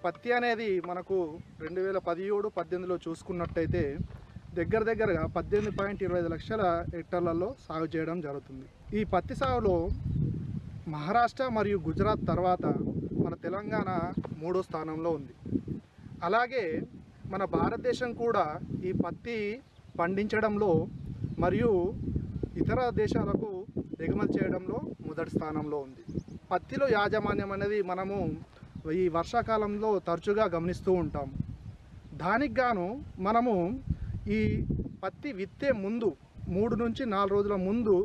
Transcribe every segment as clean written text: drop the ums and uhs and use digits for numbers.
పత్తి అనేది మనకు 2017-18లో చూసుకున్నట్టయితే దగ్గరగా 18.25 లక్షల హెక్టార్లలో సాగు చేయడం జరుగుతుంది. ఈ పత్తి సాగులో మహారాష్ట్ర మరియు గుజరాత్ తర్వాత మన తెలంగాణ 3వ స్థానంలో ఉంది. అలాగే మన భారతదేశం కూడా ఈ పత్తి పండించడంలో మరియు ఇతర దేశాలకు ఎగుమతి చేయడంలో మొదటి స్థానంలో ఉంది. పత్తిలో యాజమాన్యం అనేది మనము ఈ వర్షాకాలంలో తరచుగా గమనిస్తూ ఉంటాము. దానికి గాను మనము ఈ పత్తి విత్తే ముందు 3 నుంచి 4 రోజుల ముందు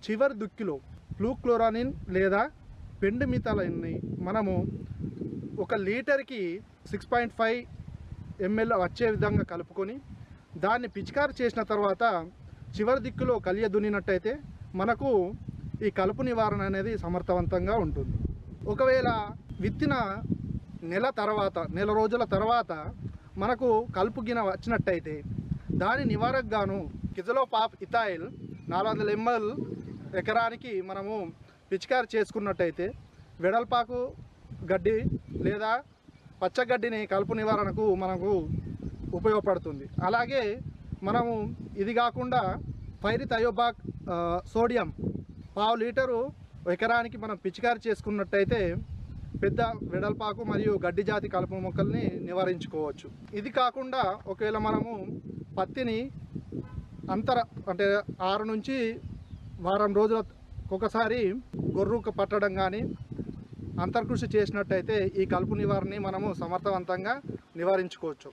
చివరి దుక్కిలో ఫ్లూక్లోరానిన్ లేదా పెండిమిథాలిన్ని మనము 1 లీటర్కి 6.5 ml వచ్చే విధంగా కలుపుకొని దాన్ని పిచికారి చేసిన తర్వాత చివరి దిక్కులో కలియ దున్నినట్టయితే మనకు ఈ కలుపు నివారణ అనేది సమర్థవంతంగా ఉంటుంది. ఒకవేళ విత్తిన నెల రోజుల తర్వాత మనకు కలుపు గిన వచ్చినట్టయితే దాని నివారణకు కిజలోపాప్ ఇథైల్ 400 ml ఎకరానికి మనము పిచికారి చేసుకున్నట్టయితే వెడల్పాకు గడ్డి లేదా పచ్చగడ్డిని కలుపు నివారణకు మనకు ఉపయోగపడుతుంది. అలాగే మనము ఇది కాకుండా పైరిథయోబాక్ సోడియం 1/2 లీటరు ఎకరానికి మనం పిచికారి చేసుకున్నట్టయితే పెద్ద వెడల్పాకు మరియు గడ్డి జాతి కలుపు మొక్కల్ని నివారించుకోవచ్చు. ఇది కాకుండా ఒకవేళ మనము పత్తిని అంటే 6 నుంచి వారం రోజుల ఒకసారి గొర్రుకు పట్టడం కానీ అంతర్కృషి చేసినట్టయితే ఈ కలుపు నివారణని మనము సమర్థవంతంగా నివారించుకోవచ్చు.